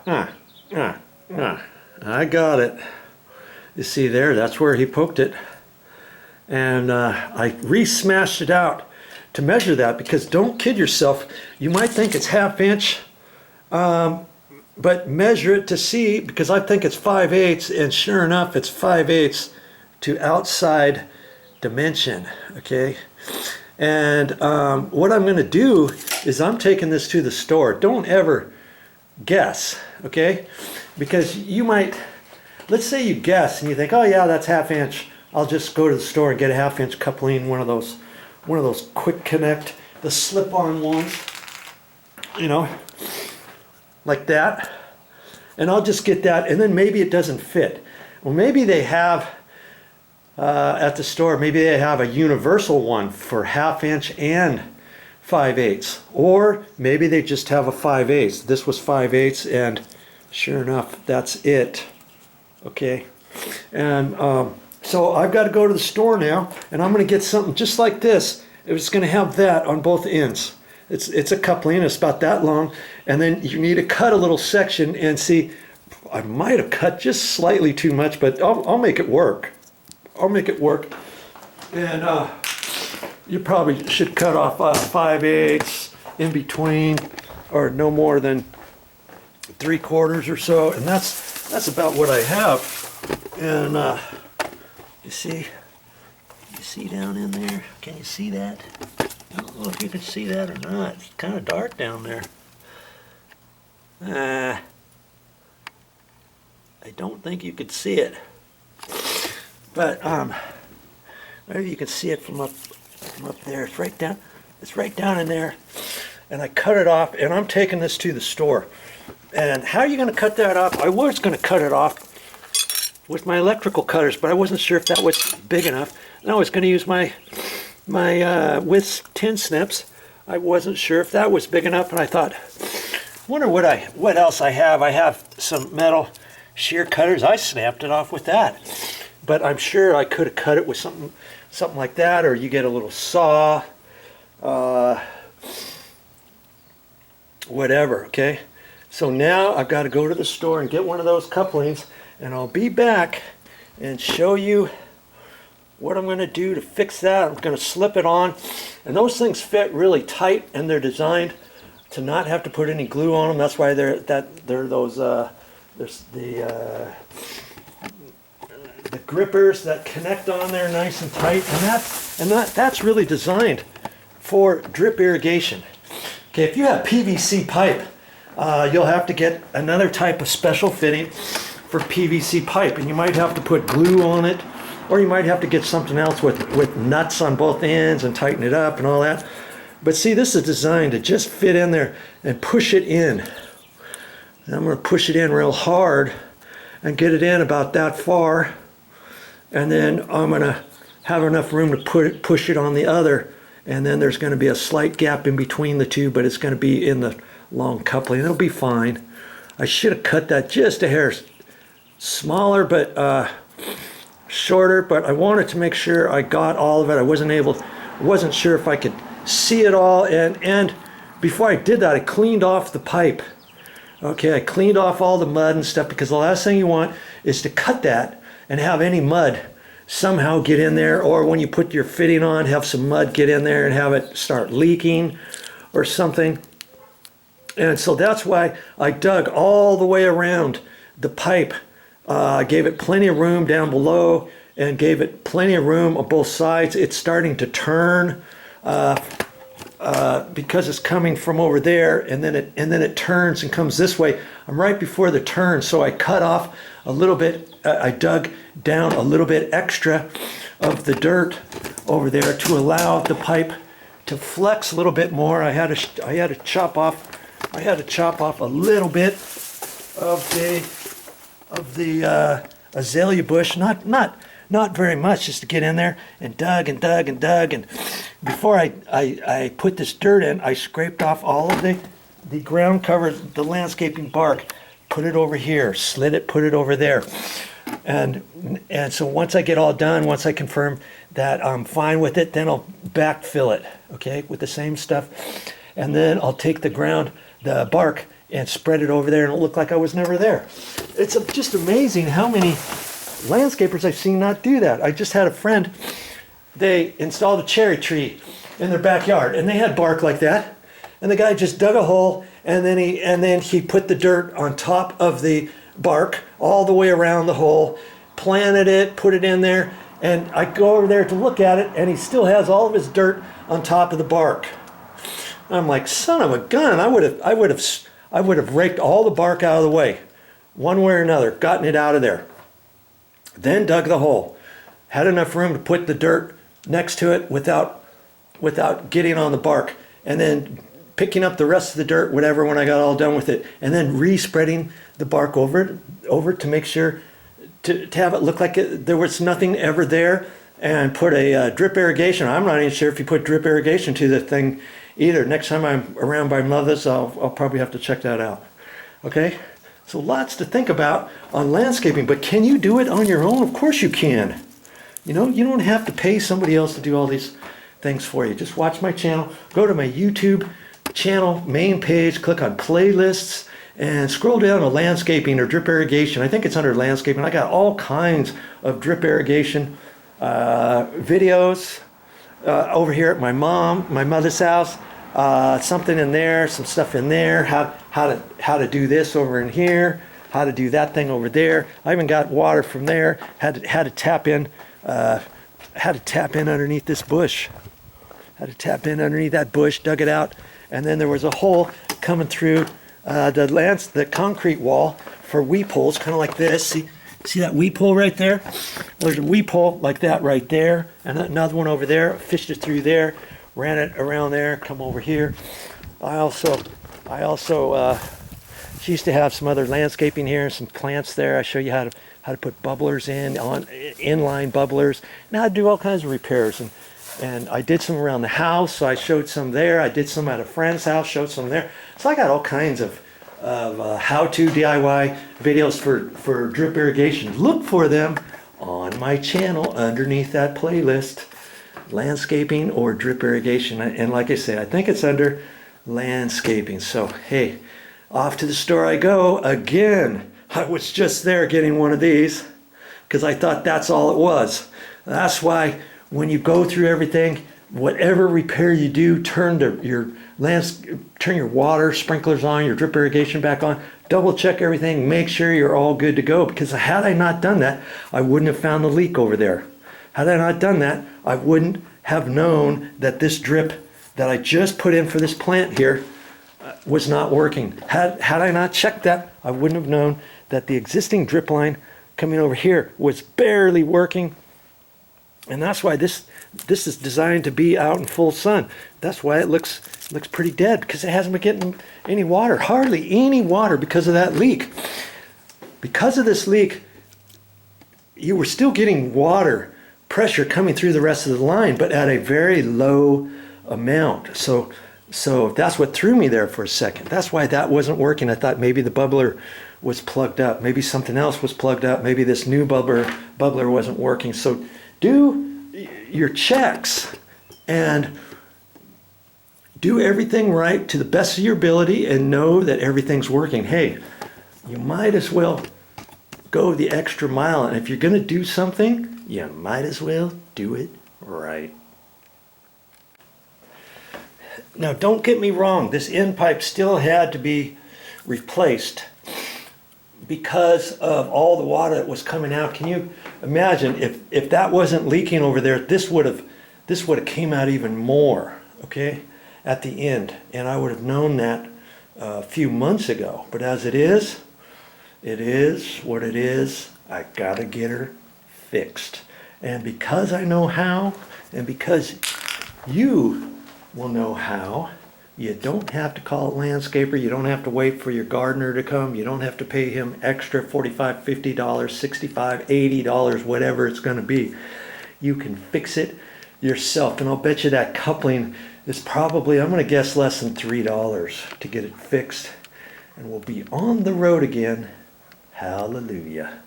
I got it. You see there, that's where he poked it. And I re-smashed it out to measure that, because don't kid yourself. You might think it's 1/2 inch, but measure it to see, because I think it's 5/8, and sure enough, it's 5/8 to outside dimension, okay? And what I'm going to do is I'm taking this to the store. Don't ever guess, okay? Because you might, let's say you guess and you think, oh yeah, that's 1/2 inch. I'll just go to the store and get a 1/2 inch coupling, one of those quick connect, the slip-on ones, you know, like that. And I'll just get that, and then maybe it doesn't fit. Well, maybe they have at the store, maybe they have a universal one for 1/2 inch and 5/8, or maybe they just have a 5/8. This was 5/8, and sure enough, that's it. Okay, and so I've got to go to the store now, and I'm going to get something just like this. It's going to have that on both ends. It's a coupling. It's about that long, and then you need to cut a little section. And see, I might have cut just slightly too much, but I'll make it work. I'll make it work. And you probably should cut off 5/8 in between, or no more than 3/4 or so, and that's about what I have. And you see down in there? Can you see that? I don't know if you can see that or not. It's kind of dark down there. I don't think you could see it, but maybe you can see it from up there. It's right down. It's right down in there. And I cut it off, and I'm taking this to the store. And how are you going to cut that off? I was going to cut it off with my electrical cutters, but I wasn't sure if that was big enough. And I was going to use my width tin snips. I wasn't sure if that was big enough, and I thought, wonder what else I have. I have some metal shear cutters. I snapped it off with that, but I'm sure I could have cut it with something like that, or you get a little saw, whatever. Okay, so now I've got to go to the store and get one of those couplings, and I'll be back and show you what I'm going to do to fix that. I'm going to slip it on, and those things fit really tight, and they're designed to not have to put any glue on them. That's why they're those there's the grippers that connect on there nice and tight, and that's really designed for drip irrigation. Okay, if you have PVC pipe, you'll have to get another type of special fitting for PVC pipe, and you might have to put glue on it, or you might have to get something else with nuts on both ends and tighten it up and all that. But see, this is designed to just fit in there and push it in. And I'm going to push it in real hard and get it in about that far, and then I'm going to have enough room to push it on the other, and then there's going to be a slight gap in between the two, but it's going to be in the long coupling. It'll be fine. I should have cut that just a hair smaller, but shorter, but I wanted to make sure I got all of it. I wasn't sure if I could see it all, and before I did that, I cleaned off the pipe. Okay, I cleaned off all the mud and stuff, because the last thing you want is to cut that and have any mud somehow get in there, or when you put your fitting on, have some mud get in there and have it start leaking or something. And so that's why I dug all the way around the pipe. I gave it plenty of room down below and gave it plenty of room on both sides. It's starting to turn because it's coming from over there, and then it turns and comes this way. I'm right before the turn, so I cut off a little bit. I dug down a little bit extra of the dirt over there to allow the pipe to flex a little bit more. I had to chop off a little bit of the azalea bush, not very much, just to get in there, and dug, and before I put this dirt in, I scraped off all of the ground cover, the landscaping bark, put it over here, slid it, put it over there, and so once I get all done, once I confirm that I'm fine with it, then I'll backfill it, okay, with the same stuff, and then I'll take the bark and spread it over there, and it looked like I was never there. It's just amazing how many landscapers I've seen not do that. I just had a friend, they installed a cherry tree in their backyard, and they had bark like that, and the guy just dug a hole, and then he put the dirt on top of the bark all the way around the hole, planted it, put it in there, and I go over there to look at it, and he still has all of his dirt on top of the bark. I'm like, son of a gun! I would have raked all the bark out of the way, one way or another, gotten it out of there. Then dug the hole, had enough room to put the dirt next to it without getting on the bark, and then picking up the rest of the dirt, whatever, when I got all done with it, and then re-spreading the bark over to make sure to have it look like there was nothing ever there, and put a drip irrigation. I'm not even sure if you put drip irrigation to the thing either. Next time I'm around by Motha's, I'll probably have to check that out. Okay, so lots to think about on landscaping, but can you do it on your own? Of course you can. You know, you don't have to pay somebody else to do all these things for you. Just watch my channel, go to my YouTube channel main page, click on playlists, and scroll down to landscaping or drip irrigation. I think it's under landscaping. I got all kinds of drip irrigation videos over here at my mother's house. Something in there, some stuff in there, how to do this over in here, how to do that thing over there. I even got water from there. Had to tap in underneath this bush. Had to tap in underneath that bush, dug it out, and then there was a hole coming through the concrete wall for weep holes, kind of like this. See that weep hole right there? There's a weep hole like that right there, and another one over there. Fished it through there, ran it around there, come over here. I also she used to have some other landscaping here, some plants there. I show you how to put bubblers inline bubblers, and how to do all kinds of repairs. And I did some around the house, so I showed some there. I did some at a friend's house, showed some there. So I got all kinds of how-to DIY videos for drip irrigation. Look for them on my channel underneath that playlist, landscaping or drip irrigation. And like I say, I think it's under landscaping. So hey, off to the store I go again. I was just there getting one of these because I thought that's all it was. That's why when you go through everything, whatever repair you do, turn your water sprinklers on, your drip irrigation back on, double check everything, make sure you're all good to go, because had I not done that, I wouldn't have found the leak over there. Had I not done that, I wouldn't have known that this drip that I just put in for this plant here was not working. Had I not checked that, I wouldn't have known that the existing drip line coming over here was barely working. And that's why this is designed to be out in full sun. That's why it looks pretty dead, because it hasn't been getting any water, hardly any water, because of that leak. Because of this leak, you were still getting water pressure coming through the rest of the line, but at a very low amount. So that's what threw me there for a second. That's why that wasn't working. I thought maybe the bubbler was plugged up, maybe something else was plugged up, maybe this new bubbler wasn't working. So do your checks and do everything right to the best of your ability and know that everything's working. Hey, you might as well go the extra mile, and if you're going to do something, you might as well do it right. Now, don't get me wrong, this end pipe still had to be replaced because of all the water that was coming out. Can you imagine if that wasn't leaking over there, this would have came out even more, okay, at the end, and I would have known that a few months ago. But as it is what it is. I gotta get her fixed, and because I know how, and because you will know how, you don't have to call a landscaper. You don't have to wait for your gardener to come. You don't have to pay him extra $45, $50, $65, $80, whatever it's going to be. You can fix it yourself. And I'll bet you that coupling is probably, I'm going to guess, less than $3 to get it fixed. And we'll be on the road again. Hallelujah.